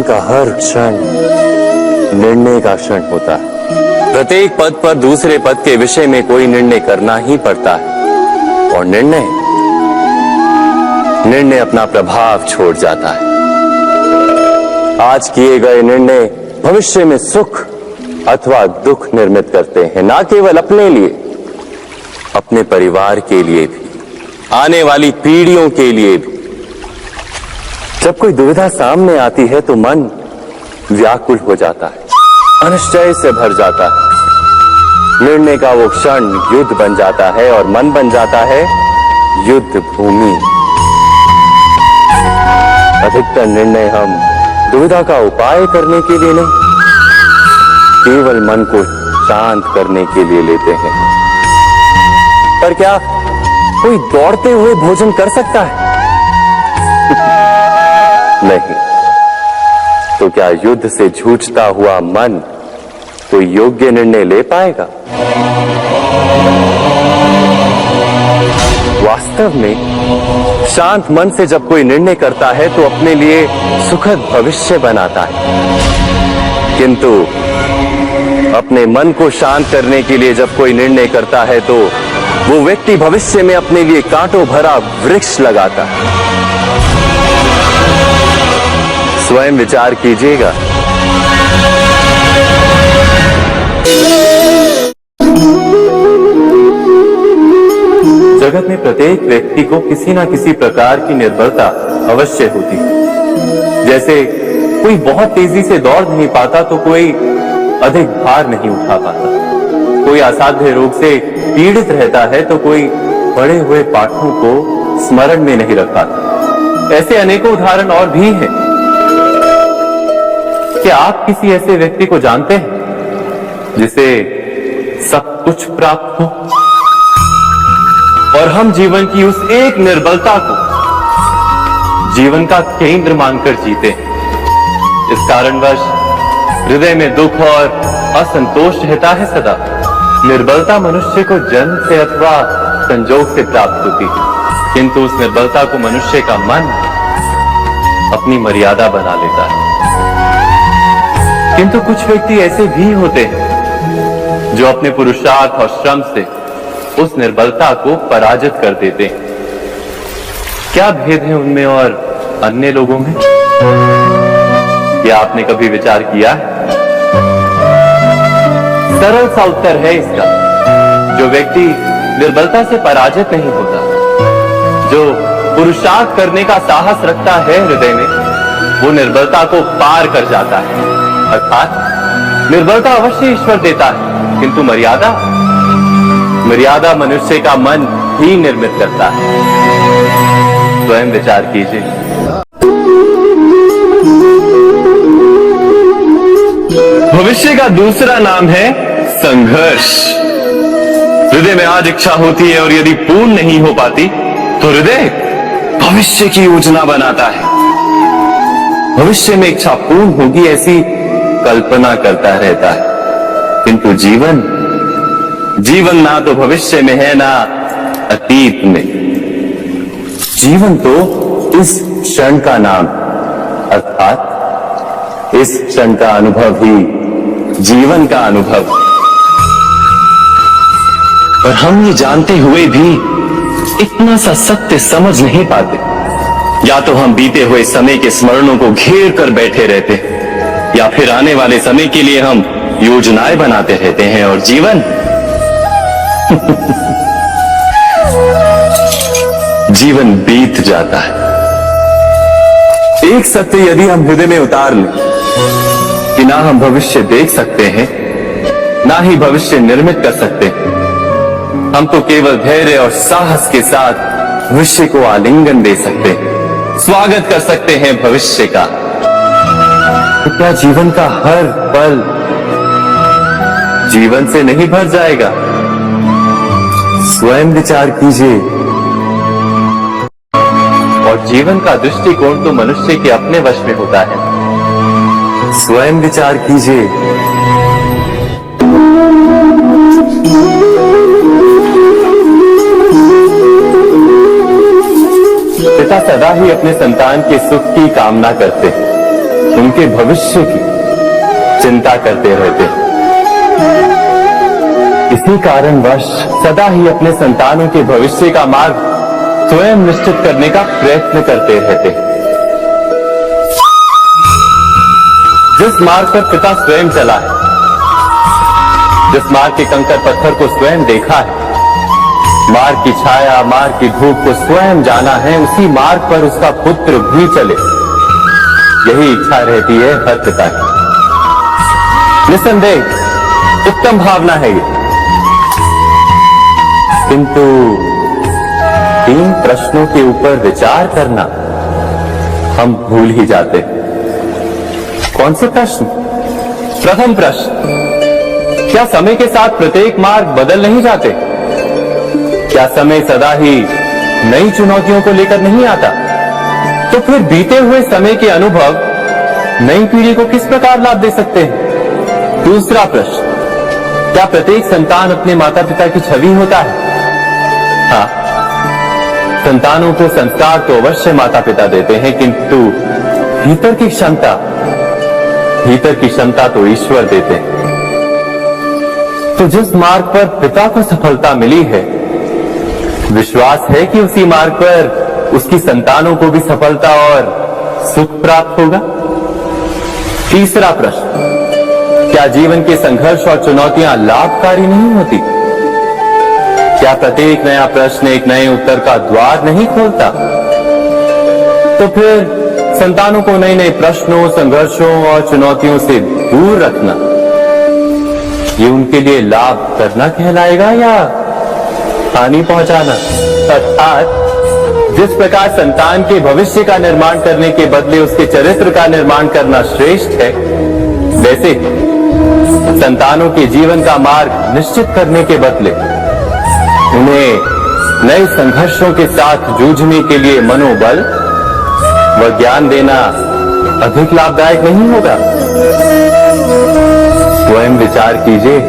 का हर क्षण निर्णय का क्षण होता है। प्रत्येक पद पर दूसरे पद के विषय में कोई निर्णय करना ही पड़ता है और निर्णय अपना प्रभाव छोड़ जाता है। आज किए गए निर्णय भविष्य में सुख अथवा दुख निर्मित करते हैं, ना केवल अपने लिए, अपने परिवार के लिए भी, आने वाली पीढ़ियों के लिए भी। जब कोई दुविधा सामने आती है तो मन व्याकुल हो जाता है, अनिश्चय से भर जाता है। निर्णय का वो क्षण युद्ध बन जाता है और मन बन जाता है युद्ध भूमि। अधिकतर निर्णय हम दुविधा का उपाय करने के लिए नहीं, केवल मन को शांत करने के लिए लेते हैं। पर क्या कोई दौड़ते हुए भोजन कर सकता है? नहीं। तो क्या युद्ध से जूझता हुआ मन कोई योग्य निर्णय ले पाएगा? वास्तव में शांत मन से जब कोई निर्णय करता है तो अपने लिए सुखद भविष्य बनाता है, किंतु अपने मन को शांत करने के लिए जब कोई निर्णय करता है तो वो व्यक्ति भविष्य में अपने लिए कांटों भरा वृक्ष लगाता है। स्वयं विचार कीजिएगा। जगत में प्रत्येक व्यक्ति को किसी न किसी प्रकार की निर्बलता अवश्य होती है। जैसे कोई बहुत तेजी से दौड़ नहीं पाता तो कोई अधिक भार नहीं उठा पाता, कोई असाध्य रोग से पीड़ित रहता है तो कोई पढ़े हुए पाठों को स्मरण में नहीं रख पाता। ऐसे अनेकों उदाहरण और भी हैं। क्या आप किसी ऐसे व्यक्ति को जानते हैं जिसे सब कुछ प्राप्त हो और हम जीवन की उस एक निर्बलता को जीवन का केंद्र मानकर जीते हैं? इस कारणवश हृदय में दुख और असंतोष रहता है सदा। निर्बलता मनुष्य को जन्म से अथवा संजोग से प्राप्त होती है, किंतु उस निर्बलता को मनुष्य का मन अपनी मर्यादा बना लेता है। किंतु कुछ व्यक्ति ऐसे भी होते हैं जो अपने पुरुषार्थ और श्रम से उस निर्बलता को पराजित कर देते हैं। क्या भेद है उनमें और अन्य लोगों में? क्या आपने कभी विचार किया है? सरल सा उत्तर है इसका। जो व्यक्ति निर्बलता से पराजित नहीं होता, जो पुरुषार्थ करने का साहस रखता है हृदय में, वो निर्बलता को पार कर जाता है। अर्थात निर्बलता अवश्य ईश्वर देता है, किंतु मर्यादा मनुष्य का मन ही निर्मित करता है। स्वयं विचार कीजिए। भविष्य का दूसरा नाम है संघर्ष। हृदय में आज इच्छा होती है और यदि पूर्ण नहीं हो पाती तो हृदय भविष्य की योजना बनाता है। भविष्य में इच्छा पूर्ण होगी ऐसी कल्पना करता रहता है, किंतु जीवन ना तो भविष्य में है ना अतीत में। जीवन तो इस क्षण का नाम, अर्थात इस क्षण का अनुभव ही जीवन का अनुभव। पर हम ये जानते हुए भी इतना सा सत्य समझ नहीं पाते। या तो हम बीते हुए समय के स्मरणों को घेर कर बैठे रहते हैं, या फिर आने वाले समय के लिए हम योजनाएं बनाते रहते हैं और जीवन बीत जाता है। एक सत्य यदि हम हृदय में उतार लें कि ना हम भविष्य देख सकते हैं, ना ही भविष्य निर्मित कर सकते हैं, हम तो केवल धैर्य और साहस के साथ भविष्य को आलिंगन दे सकते हैं, स्वागत कर सकते हैं भविष्य का। तो क्या जीवन का हर पल जीवन से नहीं भर जाएगा? स्वयं विचार कीजिए। और जीवन का दृष्टिकोण तो मनुष्य के अपने वश में होता है। स्वयं विचार कीजिए। पिता सदा ही अपने संतान के सुख की कामना करते हैं, उनके भविष्य की चिंता करते रहते हैं। इसी कारणवश सदा ही अपने संतानों के भविष्य का मार्ग स्वयं निश्चित करने का प्रयत्न करते रहते हैं। जिस मार्ग पर पिता स्वयं चला है, जिस मार्ग के कंकर पत्थर को स्वयं देखा है, मार्ग की छाया, मार्ग की धूप को स्वयं जाना है, उसी मार्ग पर उसका पुत्र भी चले, यही इच्छा रहती है हर पिता की। निसंदेह उत्तम भावना है ये, किंतु 3 प्रश्नों के ऊपर विचार करना हम भूल ही जाते। कौन से प्रश्न? प्रथम प्रश्न, क्या समय के साथ प्रत्येक मार्ग बदल नहीं जाते? क्या समय सदा ही नई चुनौतियों को लेकर नहीं आता? तो फिर बीते हुए समय के अनुभव नई पीढ़ी को किस प्रकार लाभ दे सकते हैं? दूसरा प्रश्न, क्या प्रत्येक संतान अपने माता पिता की छवि होता है? हाँ, संतानों को संस्कार तो अवश्य माता पिता देते हैं, किंतु भीतर की क्षमता तो ईश्वर देते हैं। तो जिस मार्ग पर पिता को सफलता मिली है, विश्वास है कि उसी मार्ग पर उसकी संतानों को भी सफलता और सुख प्राप्त होगा। तीसरा प्रश्न, क्या जीवन के संघर्ष और चुनौतियां लाभकारी नहीं होती? क्या प्रत्येक नया प्रश्न एक नए उत्तर का द्वार नहीं खोलता? तो फिर संतानों को नए नए प्रश्नों, संघर्षों और चुनौतियों से दूर रखना, ये उनके लिए लाभ करना कहलाएगा या हानि पहुंचाना? अर्थात जिस प्रकार संतान के भविष्य का निर्माण करने के बदले उसके चरित्र का निर्माण करना श्रेष्ठ है, वैसे संतानों के जीवन का मार्ग निश्चित करने के बदले उन्हें नए संघर्षों के साथ जूझने के लिए मनोबल व ज्ञान देना अधिक लाभदायक नहीं होगा? स्वयं विचार कीजिए।